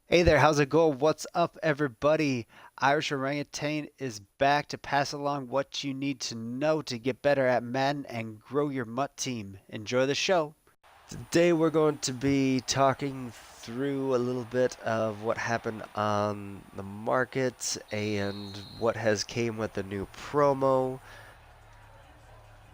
Hey there, how's it going? What's up, everybody? Irish Orangutan is back to pass along what you need to know to get better at Madden and grow your MUT team. Enjoy the show. Today, we're going to be talking through a little bit of what happened on the market and what has came with the new promo.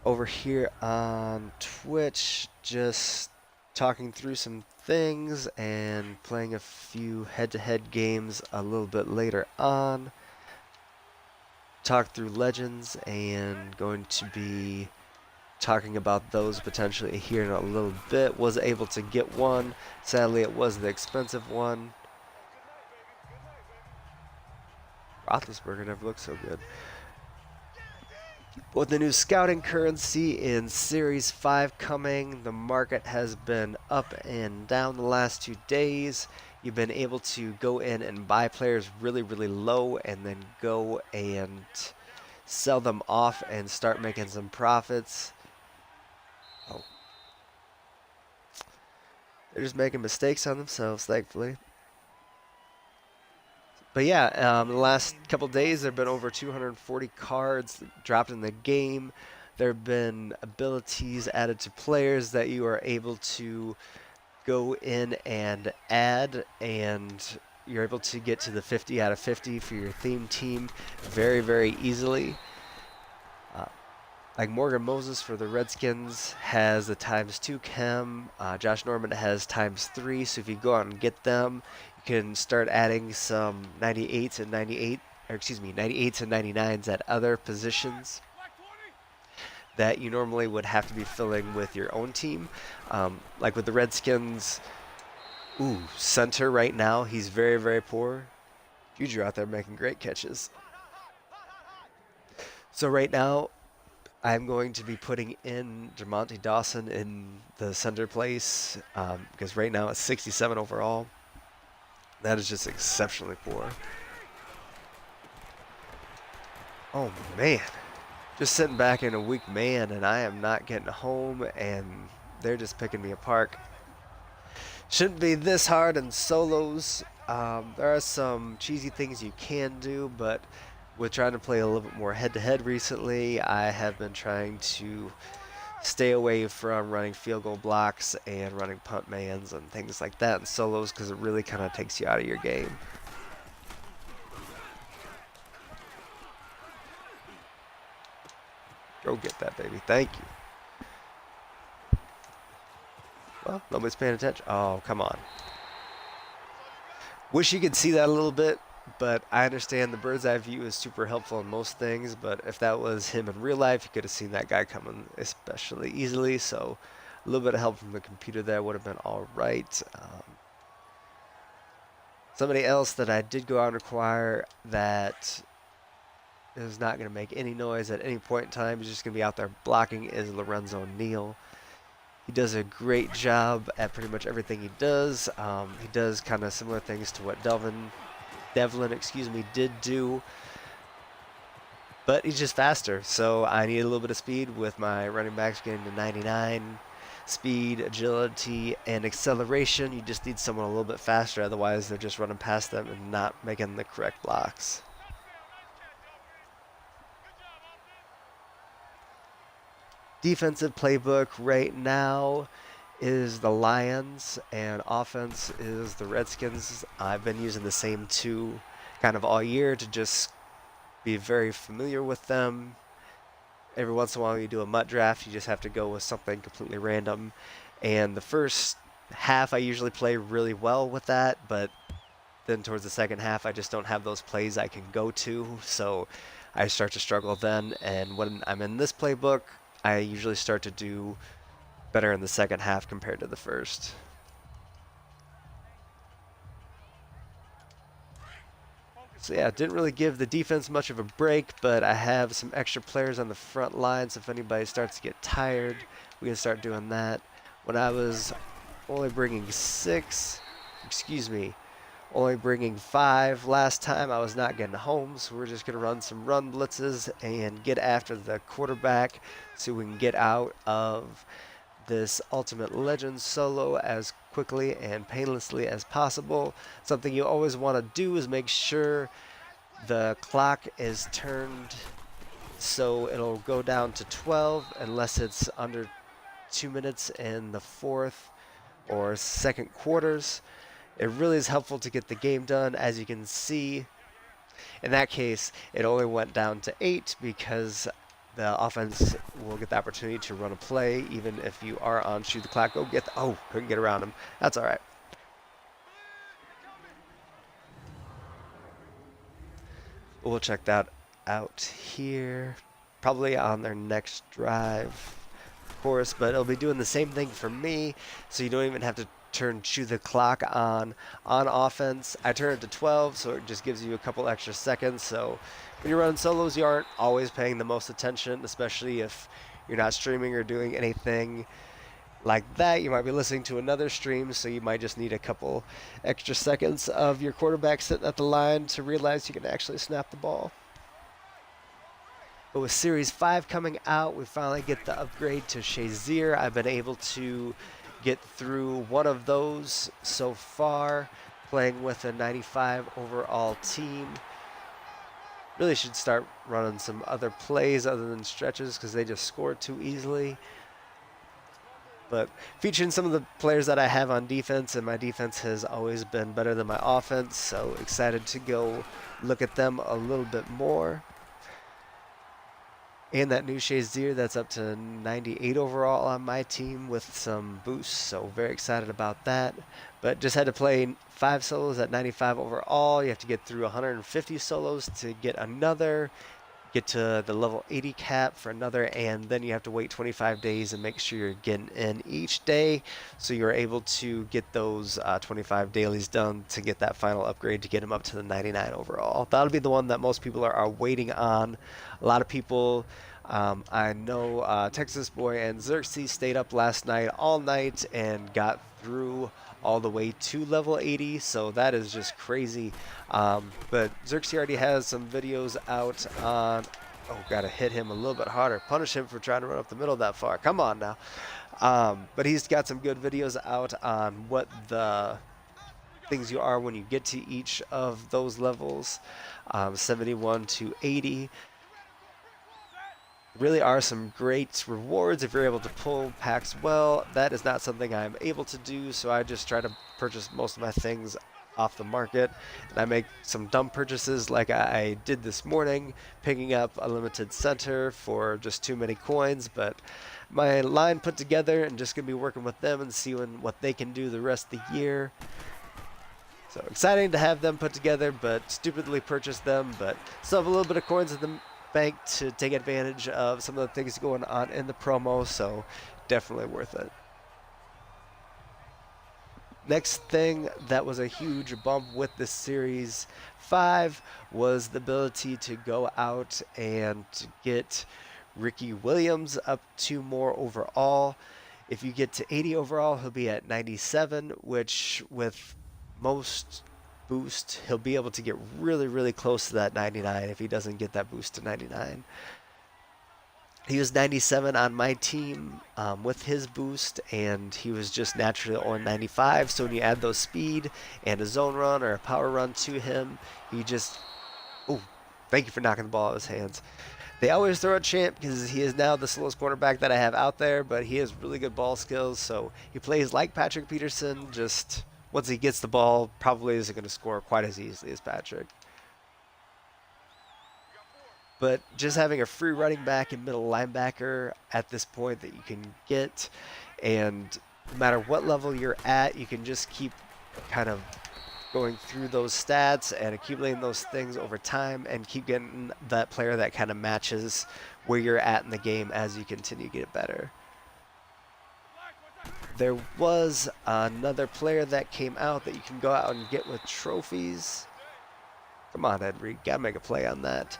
Over here on Twitch, just talking through some things and playing a few head-to-head games a little bit later on. Talk through Legends and going to be talking about those potentially here in a little bit. Was able to get one. Sadly, it was the expensive one. Roethlisberger never looked so good. With the new scouting currency in Series 5 coming, the market has been up and down the last 2 days. You've been able to go in and buy players really, really low and then go and sell them off and start making some profits. Oh, they're just making mistakes on themselves, thankfully. But yeah, the last couple days there have been over 240 cards dropped in the game. There have been abilities added to players that you are able to go in and add, and you're able to get to the 50 out of 50 for your theme team very, very easily. Uh, like Morgan Moses for the Redskins has the ×2 chem. Josh Norman has ×3. So if you go out and get them, you can start adding some 98s and 98, or excuse me, 98s and 99s at other positions that you normally would have to be filling with your own team. Like with the Redskins, center right now, he's very, very poor. Juju out there making great catches. So right now, I'm going to be putting in Dermonte Dawson in the center place because right now it's 67 overall. That is just exceptionally poor. Oh man, just sitting back in a weak man and I am not getting home and they're just picking me apart. Shouldn't be this hard in solos. There are some cheesy things you can do, but with trying to play a little bit more head-to-head recently, I have been trying to stay away from running field goal blocks and running punt mans and things like that in solos because it really kind of takes you out of your game. Go get that, baby. Thank you. Well, nobody's paying attention. Oh, come on. Wish you could see that a little bit, but I understand the bird's eye view is super helpful in most things, but if that was him in real life, you could have seen that guy coming especially easily, so a little bit of help from the computer there would have been all right. Somebody else that I did go out and acquire that is not going to make any noise at any point in time, he's just going to be out there blocking, is Lorenzo Neal. He does a great job at pretty much everything he does. He does kind of similar things to what Devlin, did do, but he's just faster. So I need a little bit of speed with my running backs getting to 99. Speed, agility, and acceleration. You just need someone a little bit faster, otherwise they're just running past them and not making the correct blocks. Defensive playbook right now is the Lions, and offense is the Redskins. I've been using the same two kind of all year to just be very familiar with them. Every once in a while you do a MUT draft, you just have to go with something completely random. And the first half I usually play really well with that, but then towards the second half I just don't have those plays I can go to, so I start to struggle then. And when I'm in this playbook, I usually start to do better in the second half compared to the first. So yeah, didn't really give the defense much of a break, but I have some extra players on the front line, so if anybody starts to get tired, we can start doing that. When I was only bringing only bringing 5 last time, I was not getting home, so we're just going to run some run blitzes and get after the quarterback so we can get out of this Ultimate Legend solo as quickly and painlessly as possible. Something you always want to do is make sure the clock is turned so it'll go down to 12 unless it's under 2 minutes in the fourth or second quarters. It really is helpful to get the game done. As you can see, in that case, it only went down to 8 because the offense will get the opportunity to run a play even if you are on shoot the clock. Go get the, oh, couldn't get around him. That's all right. We'll check that out here. Probably on their next drive, of course, but it'll be doing the same thing for me, so you don't even have to shoot the clock on offense. I turn it to 12, so it just gives you a couple extra seconds. So when you're running solos, you aren't always paying the most attention, especially if you're not streaming or doing anything like that. You might be listening to another stream, so you might just need a couple extra seconds of your quarterback sitting at the line to realize you can actually snap the ball. But with Series 5 coming out, we finally get the upgrade to Shazier. I've been able to get through one of those so far, playing with a 95 overall team. Really should start running some other plays other than stretches because they just score too easily. But featuring some of the players that I have on defense, and my defense has always been better than my offense, so excited to go look at them a little bit more. And that new Shazier that's up to 98 overall on my team with some boosts, so very excited about that. But just had to play 5 solos at 95 overall. You have to get through 150 solos to get another, get to the level 80 cap for another, and then you have to wait 25 days and make sure you're getting in each day, so you're able to get those 25 dailies done to get that final upgrade to get them up to the 99 overall. That'll be the one that most people are waiting on. A lot of people, I know Texas Boy and Xerxes stayed up last night all night and got through all the way to level 80, so that is just crazy. But Xerxes already has some videos out on, oh, gotta hit him a little bit harder, punish him for trying to run up the middle that far, come on now. But he's got some good videos out on what the things you are when you get to each of those levels, 71 to 80. Really are some great rewards if you're able to pull packs well. That is not something I'm able to do, so I just try to purchase most of my things off the market, and I make some dumb purchases like I did this morning, picking up a limited center for just too many coins. But my line put together, and just gonna be working with them and seeing what they can do the rest of the year. So exciting to have them put together, but stupidly purchased them, but still have a little bit of coins in the bank to take advantage of some of the things going on in the promo, so definitely worth it. Next thing that was a huge bump with the Series 5 was the ability to go out and to get Ricky Williams up 2 more overall. If you get to 80 overall, he'll be at 97, which with most boost, he'll be able to get really close to that 99 if he doesn't get that boost to 99. He was 97 on my team with his boost, and he was just naturally on 95. So when you add those speed and a zone run or a power run to him, he just, oh, thank you for knocking the ball out of his hands. They always throw at Champ because he is now the slowest cornerback that I have out there, but he has really good ball skills, so he plays like Patrick Peterson, just once he gets the ball, probably isn't going to score quite as easily as Patrick. But just having a free running back and middle linebacker at this point that you can get, and no matter what level you're at, you can just keep kind of going through those stats and accumulating those things over time and keep getting that player that kind of matches where you're at in the game as you continue to get better. There was another player that came out that you can go out and get with trophies. Come on, Henry, gotta make a play on that.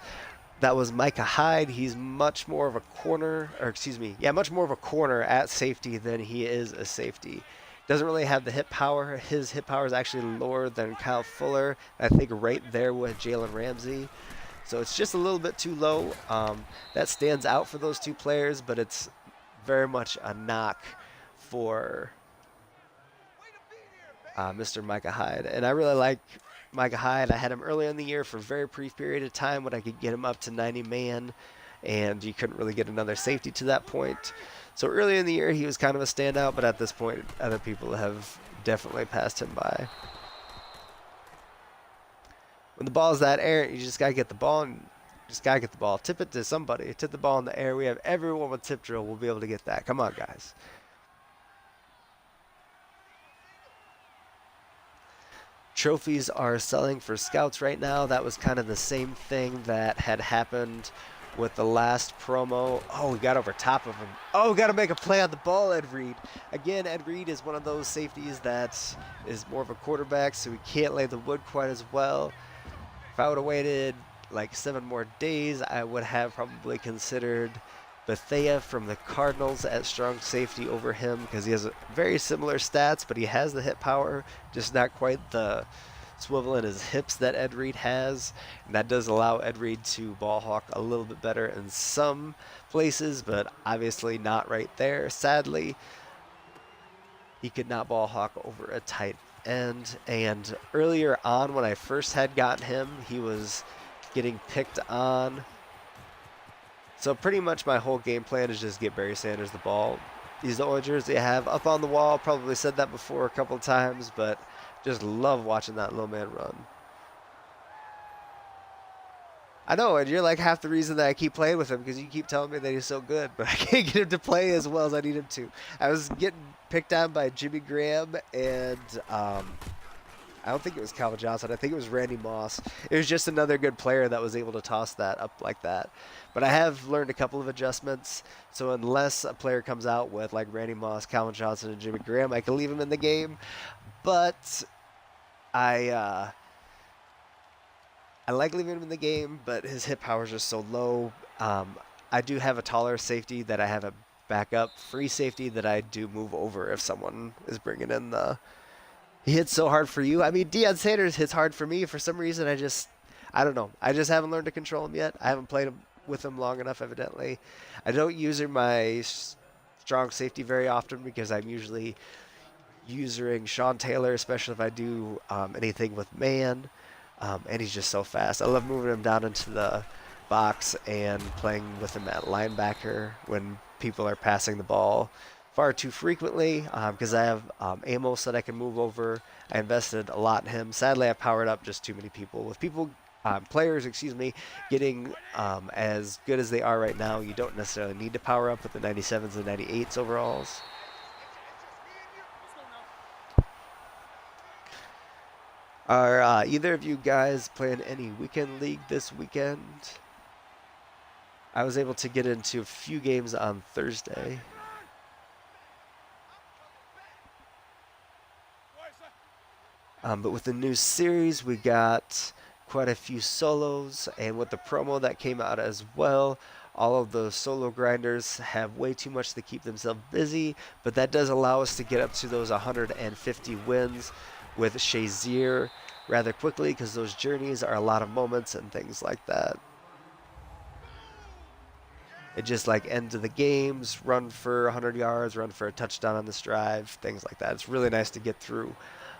That was Micah Hyde. He's much more of a corner, or excuse me, yeah, much more of a corner at safety than he is a safety. Doesn't really have the hit power. His hit power is actually lower than Kyle Fuller, I think right there with Jalen Ramsey. So it's just a little bit too low. That stands out for those two players, but it's very much a knock for Mr. Micah Hyde. And I really like Micah Hyde. I had him earlier in the year for a very brief period of time when I could get him up to 90 man, and you couldn't really get another safety to that point. So earlier in the year, he was kind of a standout, but at this point, other people have definitely passed him by. When the ball is that errant, you just got to get the ball and just got to get the ball. Tip it to somebody. Tip the ball in the air. We have everyone with tip drill will be able to get that. Come on, guys. Trophies are selling for scouts right now. That was kind of the same thing that had happened with the last promo. Oh, we got over top of him. Oh, we got to make a play on the ball, Ed Reed. Again, Ed Reed is one of those safeties that is more of a quarterback, so he can't lay the wood quite as well. If I would have waited like 7 more days, I would have probably considered Bethea from the Cardinals at strong safety over him because he has very similar stats, but he has the hip power, just not quite the swivel in his hips that Ed Reed has. And that does allow Ed Reed to ball hawk a little bit better in some places, but obviously not right there. Sadly, he could not ball hawk over a tight end. And earlier on when I first had gotten him, he was getting picked on. So pretty much my whole game plan is just get Barry Sanders the ball. He's the only jersey I have up on the wall. Probably said that before a couple of times, but just love watching that little man run. I know, and you're like half the reason that I keep playing with him because you keep telling me that he's so good, but I can't get him to play as well as I need him to. I was getting picked on by Jimmy Graham and I don't think it was Calvin Johnson. I think it was Randy Moss. It was just another good player that was able to toss that up like that. But I have learned a couple of adjustments. So unless a player comes out with like Randy Moss, Calvin Johnson, and Jimmy Graham, I can leave him in the game. But I like leaving him in the game, but his hit power is just so low. I do have a taller safety that I have a backup free safety that I do move over if someone is bringing in the... He hits so hard for you. I mean, Deion Sanders hits hard for me. For some reason, I don't know. I just haven't learned to control him yet. I haven't played him with him long enough, evidently. I don't use my strong safety very often because I'm usually using Sean Taylor, especially if I do anything with man. And he's just so fast. I love moving him down into the box and playing with him at linebacker when people are passing the ball far too frequently because I have Amos that I can move over. I invested a lot in him. Sadly, I powered up just too many people. With players, getting as good as they are right now, you don't necessarily need to power up with the 97s and 98s overalls. Are either of you guys playing any weekend league this weekend? I was able to get into a few games on Thursday. But with the new series, we got quite a few solos, and with the promo that came out as well, all of the solo grinders have way too much to keep themselves busy, but that does allow us to get up to those 150 wins with Shazier rather quickly because those journeys are a lot of moments and things like that. It just like end of the games, run for 100 yards, run for a touchdown on this drive, things like that. It's really nice to get through.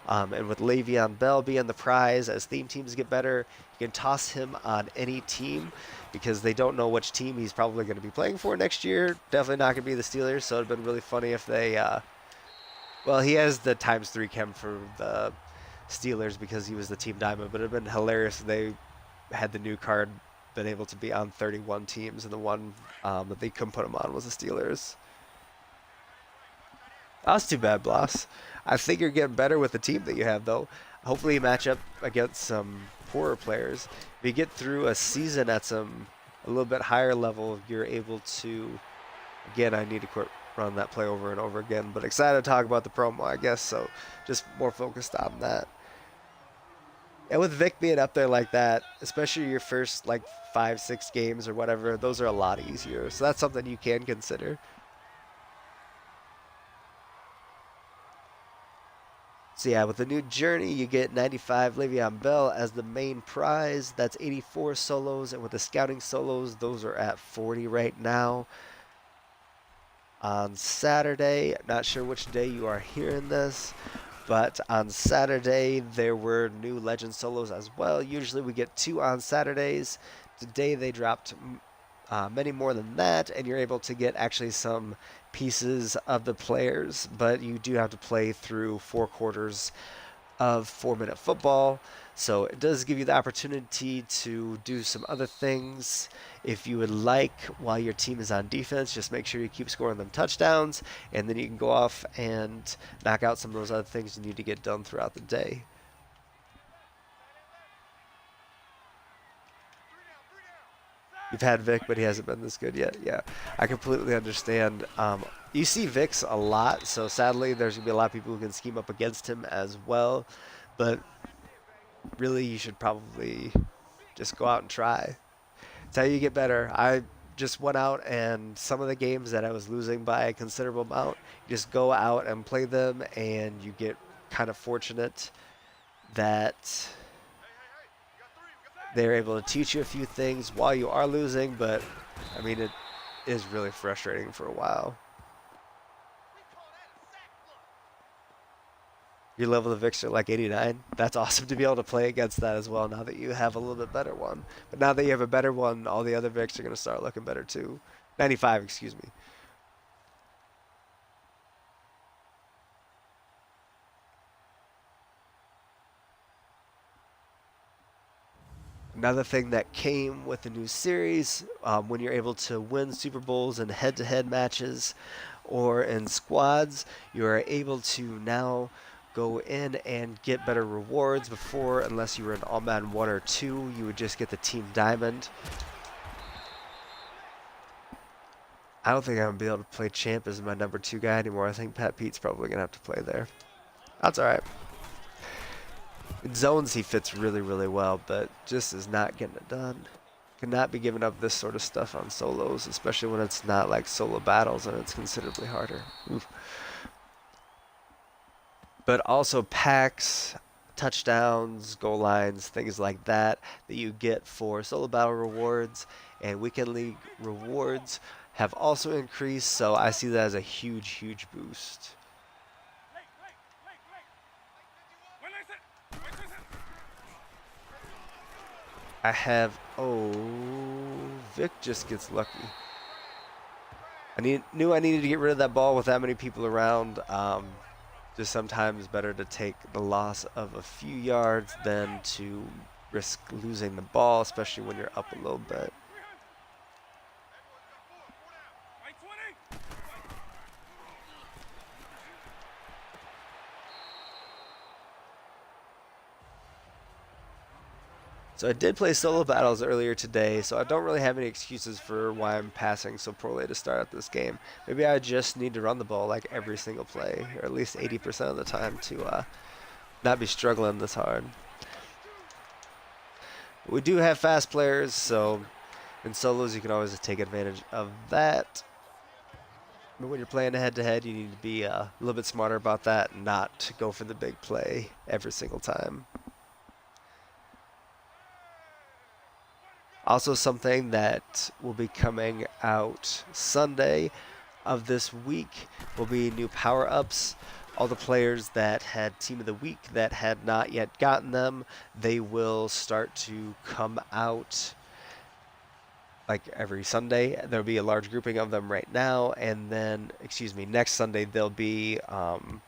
And with Le'Veon Bell being the prize, as theme teams get better, you can toss him on any team because they don't know which team he's probably going to be playing for next year. Definitely not going to be the Steelers, so it would have been really funny if they... well, he has the ×3 chem for the Steelers because he was the team diamond, but it would have been hilarious if they had the new card been able to be on 31 teams, and the one that they couldn't put him on was the Steelers. That's too bad, Bloss. I think you're getting better with the team that you have, though. Hopefully you match up against some poorer players. If you get through a season at a little bit higher level, you're able to... Again, I need to run that play over and over again, but excited to talk about the promo, I guess, so just more focused on that. And with Vic being up there like that, especially your first, 5-6 games or whatever, those are a lot easier. So that's something you can consider. So yeah, with the new journey, you get 95 Le'Veon Bell as the main prize. That's 84 solos, and with the scouting solos, those are at 40 right now. on Saturday. Not sure which day you are hearing this, but on Saturday there were new Legend solos as well. Usually we get 2 on Saturdays. Today they dropped many more than that, and you're able to get actually some pieces of the players, but you do have to play through 4 quarters of 4-minute football. So it does give you the opportunity to do some other things if you would like while your team is on defense. Just make sure you keep scoring them touchdowns, and then you can go off and knock out some of those other things you need to get done throughout the day. You've had Vic, but he hasn't been this good yet. Yeah, I completely understand. You see Vic's a lot, so sadly there's going to be a lot of people who can scheme up against him as well. But really, you should probably just go out and try. It's how you get better. I just went out, and some of the games that I was losing by a considerable amount, you just go out and play them, and you get kind of fortunate that they're able to teach you a few things while you are losing, but I mean, it is really frustrating for a while. Your level of Vicks are like 89. That's awesome to be able to play against that as well now that you have a little bit better one. But now that you have a better one, all the other Vicks are going to start looking better too. 95, excuse me. Another thing that came with the new series, when you're able to win Super Bowls in head-to-head matches or in squads, you are able to now go in and get better rewards. Before, unless you were in All Madden 1 or 2, you would just get the Team Diamond. I don't think I'm going to be able to play Champ as my number 2 guy anymore. I think Pat Pete's probably going to have to play there. That's alright. In zones, he fits really, really well, but just is not getting it done. Cannot be giving up this sort of stuff on solos, especially when it's not like solo battles and it's considerably harder. Oof. But also packs, touchdowns, goal lines, things like that that you get for solo battle rewards and weekend league rewards have also increased, so I see that as a huge, huge boost. I have, Vic just gets lucky. Knew I needed to get rid of that ball with that many people around. Just sometimes better to take the loss of a few yards than to risk losing the ball, especially when you're up a little bit. So I did play solo battles earlier today, so I don't really have any excuses for why I'm passing so poorly to start out this game. Maybe I just need to run the ball like every single play, or at least 80% of the time to not be struggling this hard. We do have fast players, so in solos you can always take advantage of that. But when you're playing head-to-head, you need to be a little bit smarter about that and not go for the big play every single time. Also, something that will be coming out Sunday of this week will be new power-ups. All the players that had Team of the Week that had not yet gotten them, they will start to come out like every Sunday. There'll be a large grouping of them right now, and then, next Sunday there'll be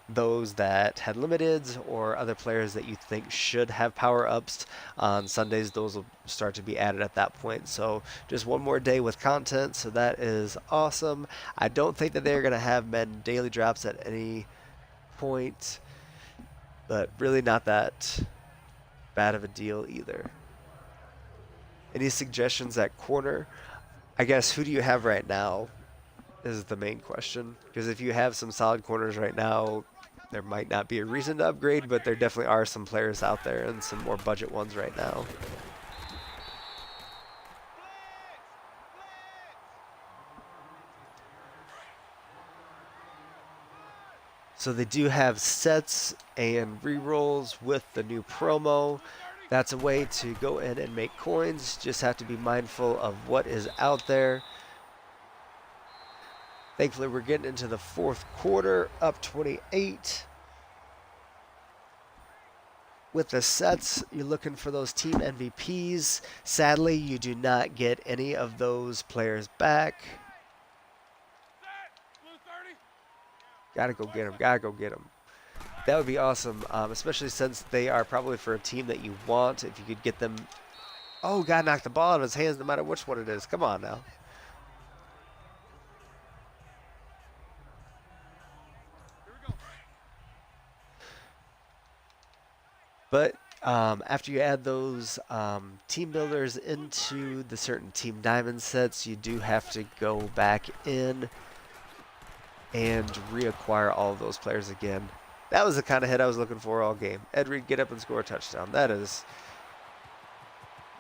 those that had limiteds or other players that you think should have power-ups. On Sundays, those will start to be added at that point. So just one more day with content, so that is awesome. I don't think that they're going to have Madden daily drops at any point, but really not that bad of a deal either. Any suggestions at corner? I guess who do you have right now is the main question. Because if you have some solid corners right now, there might not be a reason to upgrade, but there definitely are some players out there and some more budget ones right now. So they do have sets and rerolls with the new promo. That's a way to go in and make coins. Just have to be mindful of what is out there. Thankfully, we're getting into the fourth quarter, up 28. With the sets, you're looking for those team MVPs. Sadly, you do not get any of those players back. Gotta go get them, gotta go get them. That would be awesome, especially since they are probably for a team that you want. If you could get them. Oh, gotta knock the ball out of his hands no matter which one it is. Come on now. But after you add those team builders into the certain team diamond sets, you do have to go back in and reacquire all of those players again. That was the kind of hit I was looking for all game. Ed Reed, get up and score a touchdown. That is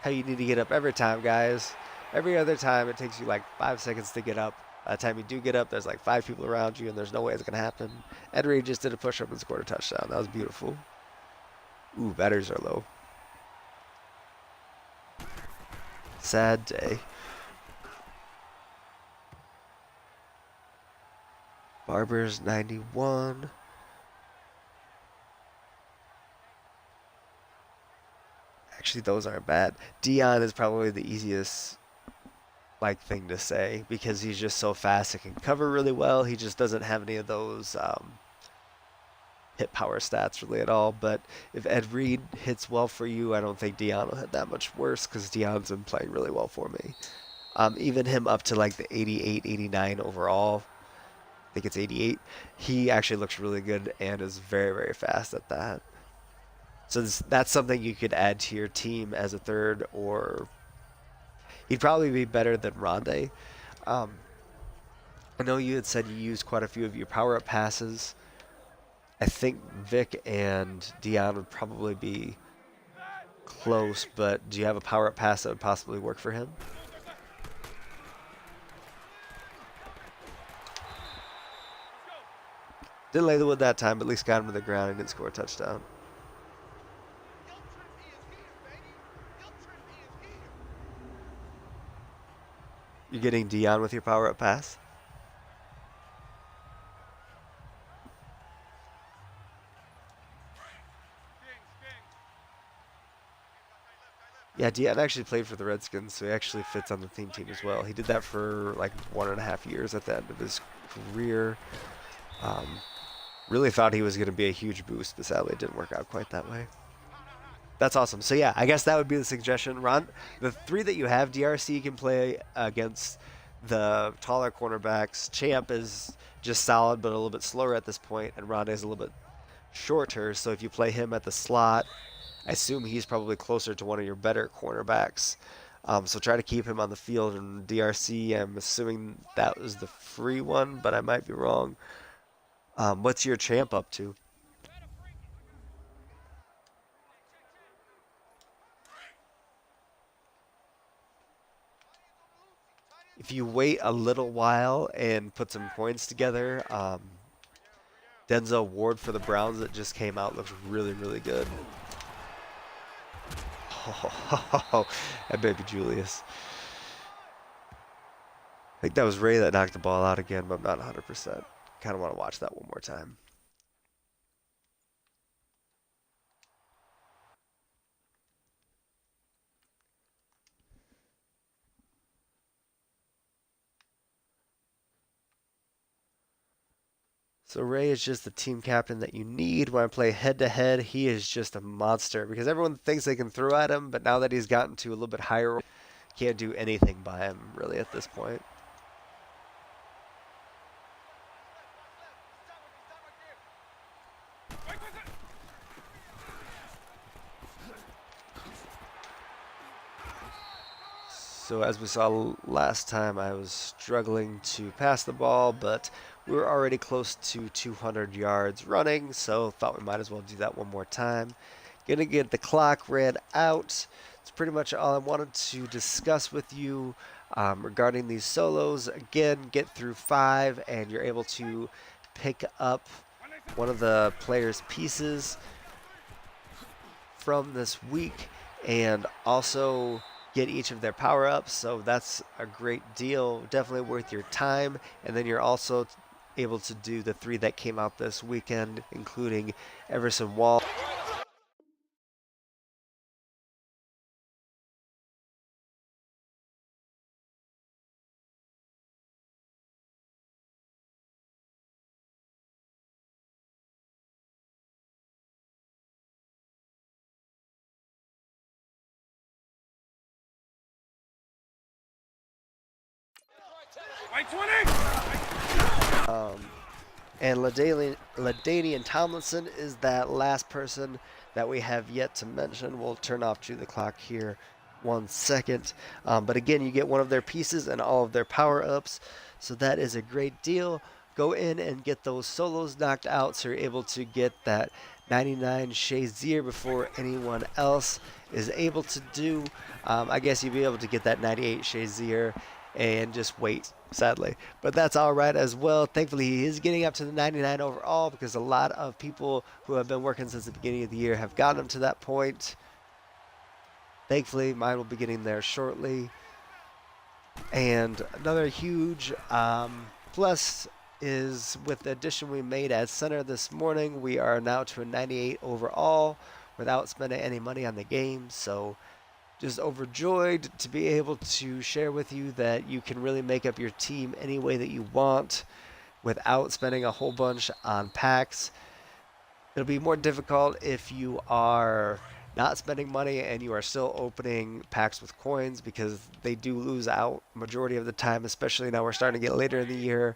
how you need to get up every time, guys. Every other time, it takes you like 5 seconds to get up. By the time you do get up, there's like 5 people around you, and there's no way it's going to happen. Ed Reed just did a push-up and scored a touchdown. That was beautiful. Ooh, batteries are low. Sad day. Barber's 91. Actually, those aren't bad. Dion is probably the easiest thing to say because he's just so fast and can cover really well. He just doesn't have any of those hit power stats really at all. But if Ed Reed hits well for you, I don't think Dion will hit that much worse because Dion's been playing really well for me. Even him up to like the 88, 89 overall. I think it's 88. He actually looks really good and is very, very fast at that. So that's something you could add to your team as a third, or he'd probably be better than Rondé. I know you had said you used quite a few of your power-up passes. I think Vic and Dion would probably be close, but do you have a power-up pass that would possibly work for him? Didn't lay the wood that time, but at least got him to the ground and didn't score a touchdown. You're getting Dion with your power-up pass? Yeah, Dion actually played for the Redskins, so he actually fits on the theme team as well. He did that for like 1.5 years at the end of his career. Really thought he was going to be a huge boost, but sadly it didn't work out quite that way. That's awesome. So yeah, I guess that would be the suggestion. Ron, the 3 that you have, DRC can play against the taller cornerbacks. Champ is just solid, but a little bit slower at this point, and Rondé is a little bit shorter. So if you play him at the slot, I assume he's probably closer to one of your better cornerbacks. So try to keep him on the field. And DRC, I'm assuming that was the free one, but I might be wrong. What's your Champ up to? If you wait a little while and put some coins together, Denzel Ward for the Browns that just came out looks really, really good. Oh, that baby Julius. I think that was Ray that knocked the ball out again, but I'm not 100%. Kind of want to watch that one more time. So Ray is just the team captain that you need when I play head-to-head. He is just a monster because everyone thinks they can throw at him, but now that he's gotten to a little bit higher, can't do anything by him really at this point. So as we saw last time, I was struggling to pass the ball, but we were already close to 200 yards running, so thought we might as well do that one more time. Gonna get the clock ran out. It's pretty much all I wanted to discuss with you regarding these solos. Again, get through 5 and you're able to pick up one of the player's pieces from this week, and also get each of their power-ups, so that's a great deal, definitely worth your time. And then you're also able to do the 3 that came out this weekend, including Everson Wall. And LaDainian Tomlinson is that last person that we have yet to mention. We'll turn off to the clock here 1 second. But again, you get one of their pieces and all of their power-ups. So that is a great deal. Go in and get those solos knocked out so you're able to get that 99 Shazier before anyone else is able to do. I guess you'd be able to get that 98 Shazier and just wait, sadly. But that's all right as well. Thankfully, he is getting up to the 99 overall because a lot of people who have been working since the beginning of the year have gotten him to that point. Thankfully, mine will be getting there shortly. And another huge plus is with the addition we made at center this morning, we are now to a 98 overall without spending any money on the game. So just overjoyed to be able to share with you that you can really make up your team any way that you want without spending a whole bunch on packs. It'll be more difficult if you are not spending money and you are still opening packs with coins, because they do lose out majority of the time, especially now we're starting to get later in the year.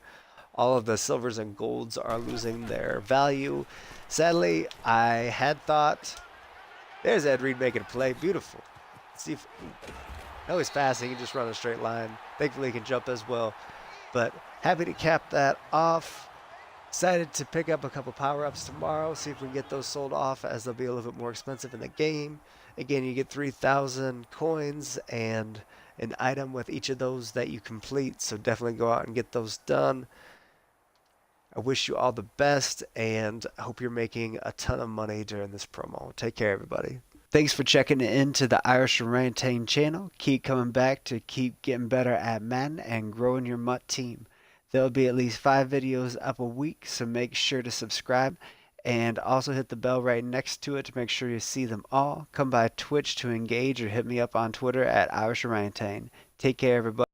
All of the silvers and golds are losing their value. Sadly, I had thought, there's Ed Reed making a play, beautiful. See if, no, he's fast. He can just run a straight line. Thankfully, he can jump as well. But happy to cap that off. Excited to pick up a couple power-ups tomorrow. See if we can get those sold off, as they'll be a little bit more expensive in the game. Again, you get 3,000 coins and an item with each of those that you complete. So definitely go out and get those done. I wish you all the best, and I hope you're making a ton of money during this promo. Take care, everybody. Thanks for checking into the Irish Orangutan channel. Keep coming back to keep getting better at Madden and growing your MUT team. There'll be at least 5 videos up a week, so make sure to subscribe and also hit the bell right next to it to make sure you see them all. Come by Twitch to engage or hit me up on Twitter at Irish Orangutan. Take care, everybody.